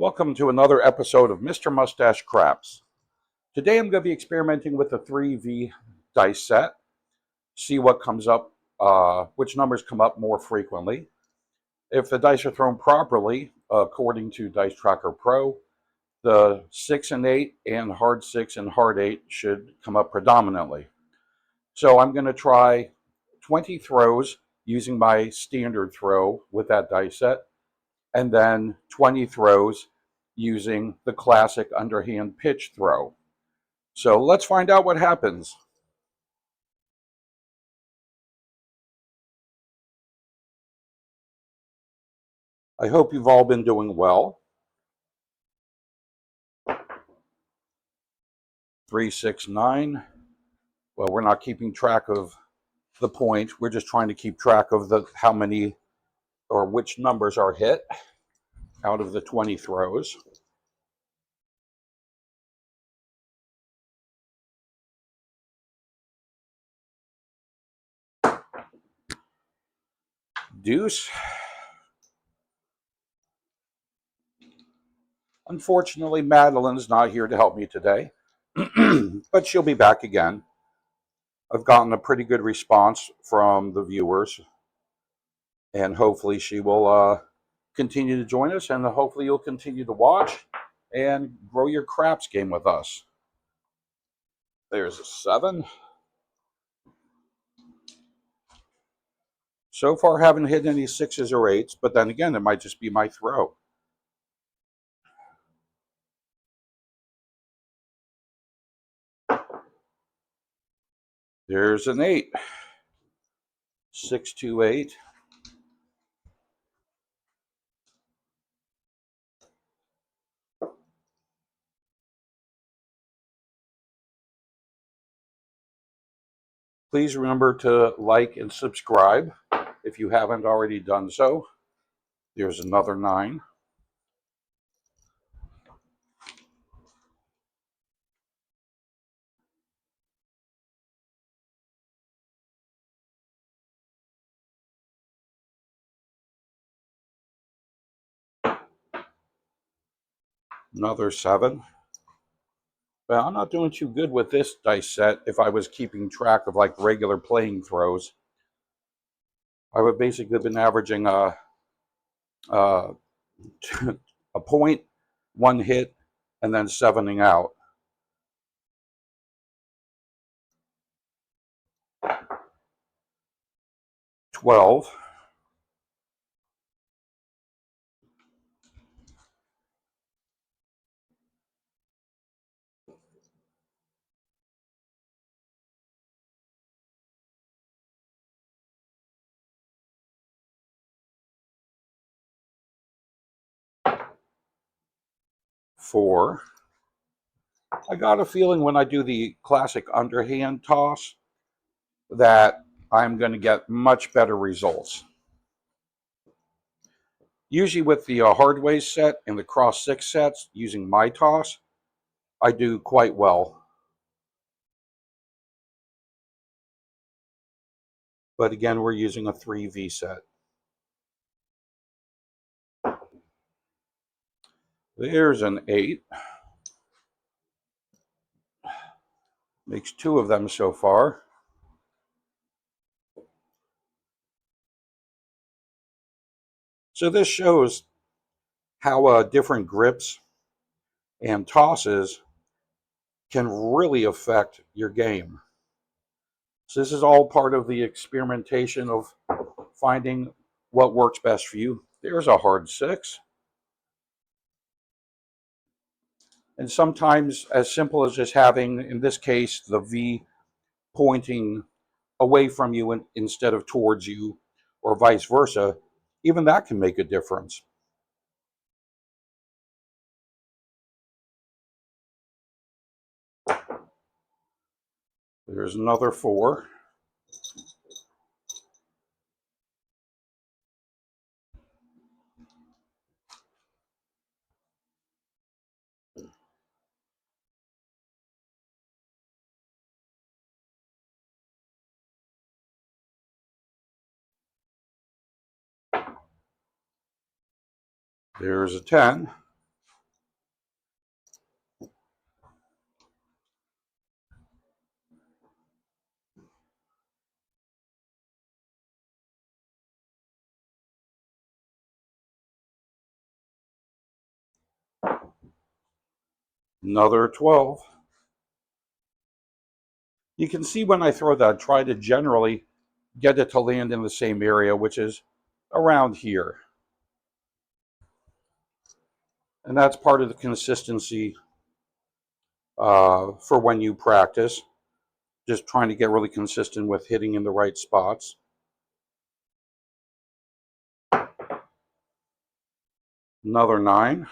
Welcome to another episode of Mr. Mustache Craps. Today I'm going to be experimenting with the 3V dice set, see what comes up, which numbers come up more frequently. If the dice are thrown properly, according to Dice Tracker Pro, the 6 and 8 and hard 6 and hard 8 should come up predominantly. So I'm going to try 20 throws using my standard throw with that dice set, and then 20 throws using the classic underhand pitch throw. So let's find out what happens. I hope you've all been doing well. 3, 6, 9. Well, we're not keeping track of the point. We're just trying to keep track of how many or which numbers are hit out of the 20 throws. Deuce. Unfortunately, Madeline's not here to help me today, but she'll be back again. I've gotten a pretty good response from the viewers, and hopefully she will continue to join us, and hopefully you'll continue to watch and grow your craps game with us. There's a 7. So far, haven't hit any 6s or 8s, but then again, it might just be my throw. There's an 8. 6, 2, 8. Please remember to like and subscribe if you haven't already done so. There's another 9. Another 7. Well, I'm not doing too good with this dice set. If I was keeping track of like regular playing throws, I would basically have been averaging a point, 1 hit, and then 7ing out. $12. 4. I got a feeling when I do the classic underhand toss that I'm going to get much better results. Usually with the hardways set and the cross 6 sets using my toss, I do quite well. But again, we're using a 3V set. There's an 8. Makes 2 of them so far. So this shows how different grips and tosses can really affect your game. So this is all part of the experimentation of finding what works best for you. There's a hard 6. And sometimes as simple as just having, in this case, the V pointing away from you instead of towards you, or vice versa, even that can make a difference. There's another 4. There's a 10. Another 12. You can see when I throw that, I try to generally get it to land in the same area, which is around here. And that's part of the consistency for when you practice. Just trying to get really consistent with hitting in the right spots. Another 9.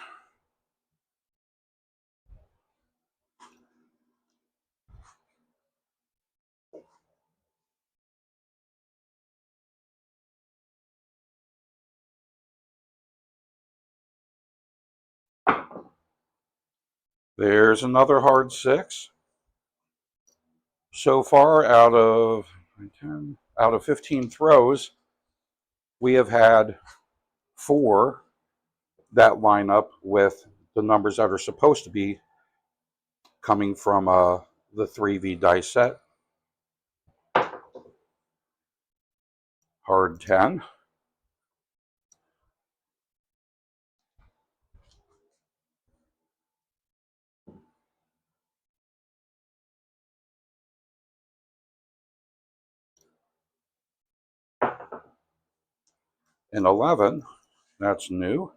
There's another hard 6. So far, out of 15 throws, we have had 4 that line up with the numbers that are supposed to be coming from the 3V dice set. Hard 10. And 11. That's new.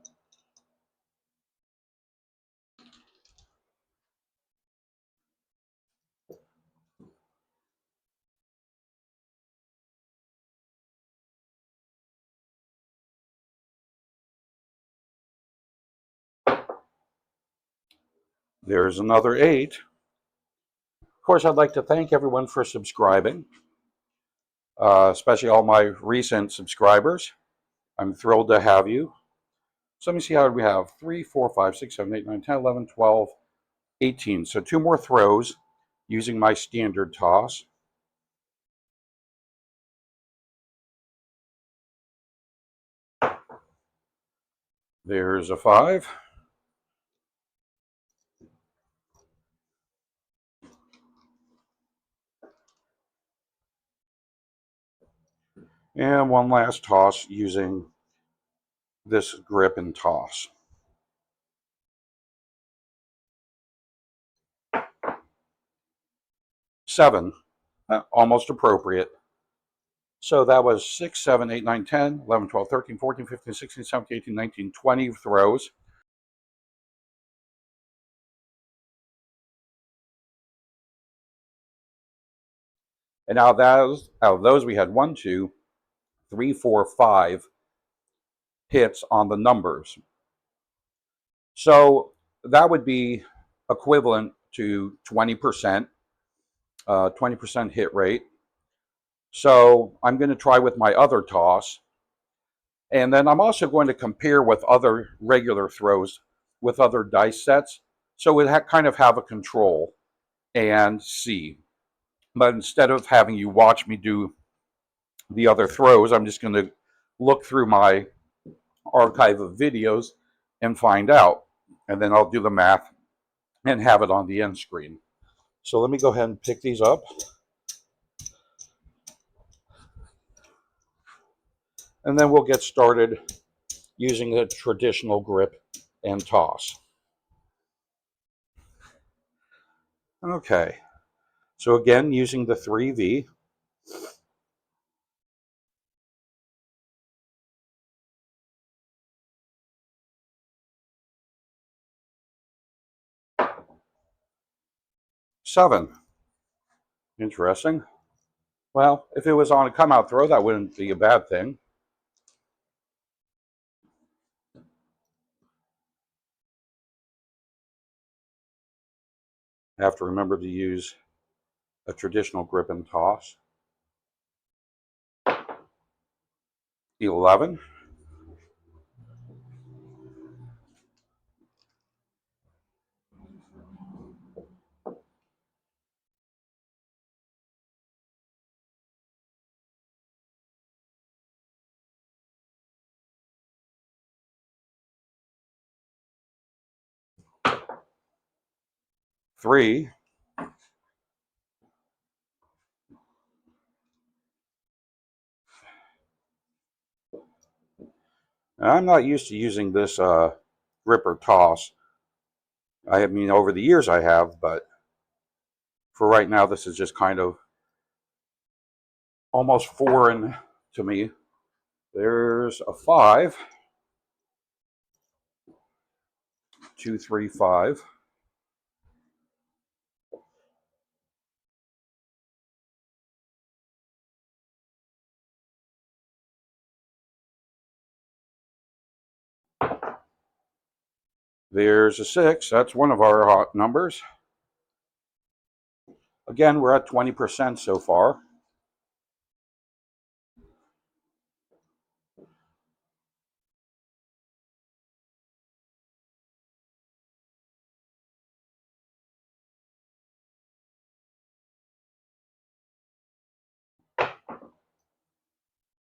There's another 8. Of course, I'd like to thank everyone for subscribing, especially all my recent subscribers. I'm thrilled to have you. So let me see how we have 3, 4, 5, 6, 7, 8, 9, 10, 11, 12, 18. So 2 more throws using my standard toss. There's a 5. And one last toss using this grip and toss. 7, almost appropriate. So that was 6, 7, 8, 9, 10, 11, 12, 13, 14, 15, 16, 17, 18, 19, 20 throws. And out of those, we had 1, 2, 3, 4, 5 hits on the numbers. So that would be equivalent to 20%, 20% hit rate. So I'm going to try with my other toss. And then I'm also going to compare with other regular throws with other dice sets. So we kind of have a control and see. But instead of having you watch me do the other throws, I'm just going to look through my archive of videos and find out. And then I'll do the math and have it on the end screen. So let me go ahead and pick these up. And then we'll get started using the traditional grip and toss. Okay, so again, using the 3V. Seven. Interesting. Well, if it was on a come-out throw, that wouldn't be a bad thing. I have to remember to use a traditional grip and toss. 11. Three. I'm not used to using this grip or toss. I mean, over the years I have, but for right now, this is just kind of almost foreign to me. There's a 5, 2, 3, 5. There's a 6. That's one of our hot numbers. Again, we're at 20% so far.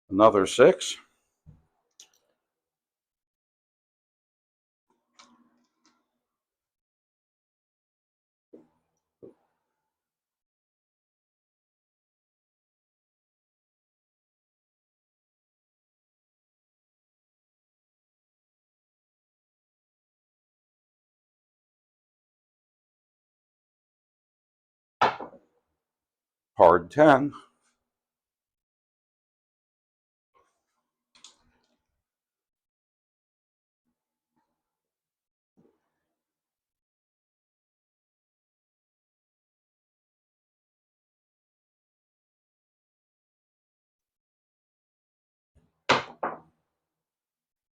Another 6. Hard 10.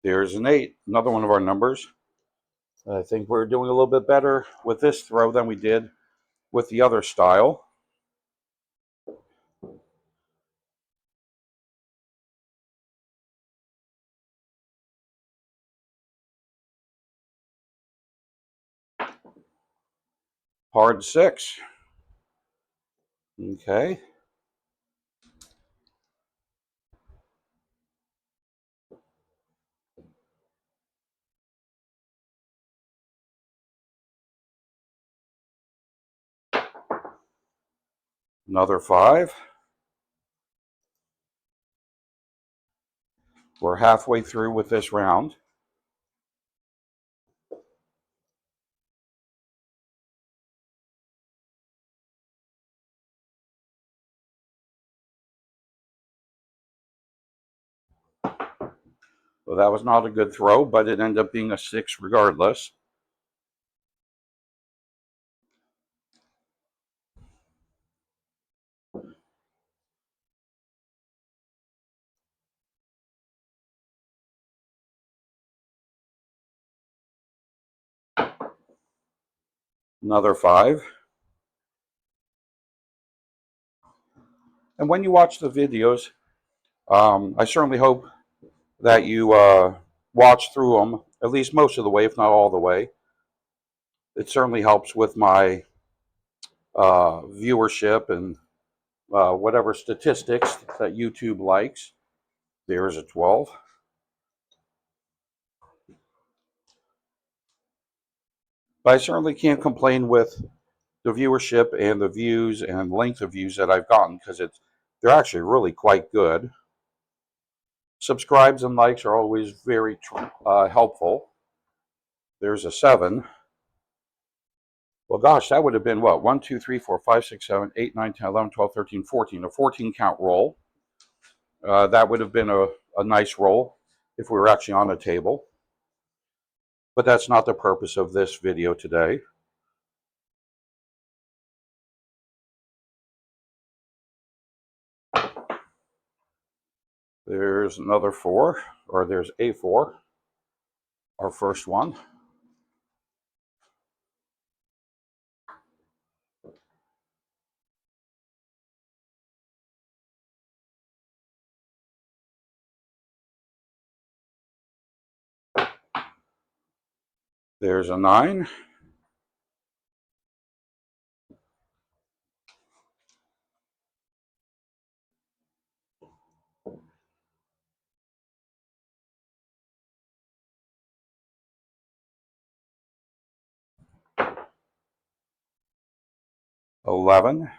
There's an 8. Another one of our numbers. I think we're doing a little bit better with this throw than we did with the other style. Hard 6. Okay. Another 5. We're halfway through with this round. Well, that was not a good throw, but it ended up being a 6 regardless. Another 5. And when you watch the videos, I certainly hope that you watch through them, at least most of the way, if not all the way. It certainly helps with my viewership and whatever statistics that YouTube likes. There's a 12. But I certainly can't complain with the viewership and the views and length of views that I've gotten because they're actually really quite good. Subscribes and likes are always very helpful. There's a 7. Well, gosh, that would have been what? 1, 2, 3, 4, 5, 6, 7, 8, 9, 10, 11, 12, 13, 14. A 14 count roll. That would have been a nice roll if we were actually on a table. But that's not the purpose of this video today. There's another 4, or there's a 4, our first one. There's a 9. $11.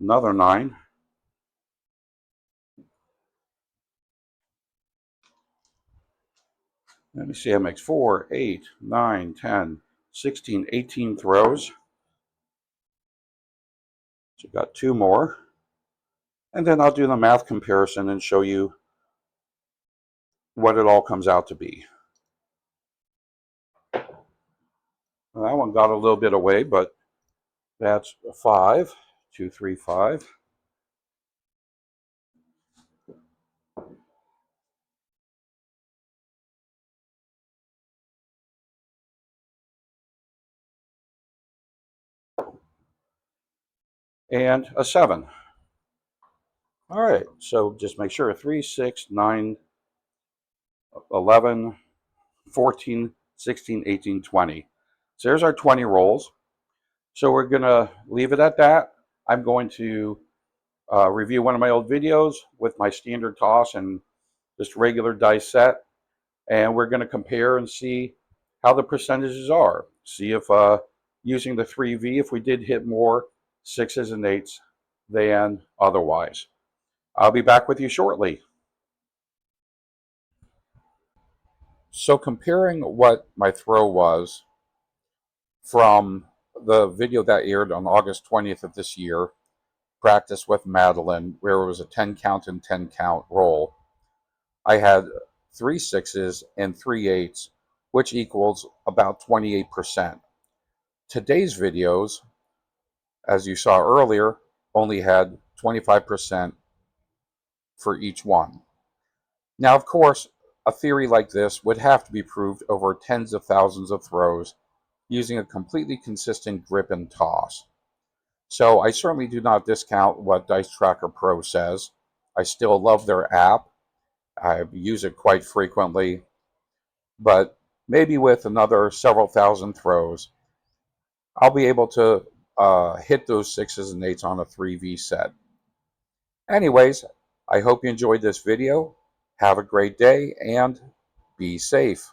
Another 9. Let me see, that makes 4, 8, 9, 10, 16, 18 throws. So I've got 2 more. And then I'll do the math comparison and show you what it all comes out to be. Well, that one got a little bit away, but that's 5, 2, 3, 5. And a 7. All right, so just make sure 3, 6, 9, 11, 14, 16, 18, 20. So there's our 20 rolls. So we're going to leave it at that. I'm going to review one of my old videos with my standard toss and just regular dice set. And we're going to compare and see how the percentages are. See if using the 3V, if we did hit more 6s and 8s than otherwise. I'll be back with you shortly. So comparing what my throw was from the video that aired on August 20th of this year, Practice with Madeline, where it was a 10 count and 10 count roll, I had 3 6s and 3 8s, which equals about 28%. Today's videos, as you saw earlier, only had 25% for each one. Now, of course, a theory like this would have to be proved over tens of thousands of throws using a completely consistent grip and toss. So I certainly do not discount what Dice Tracker Pro says. I still love their app. I use it quite frequently. But maybe with another several thousand throws, I'll be able to hit those 6s and 8s on a 3V set. Anyways, I hope you enjoyed this video. Have a great day and be safe.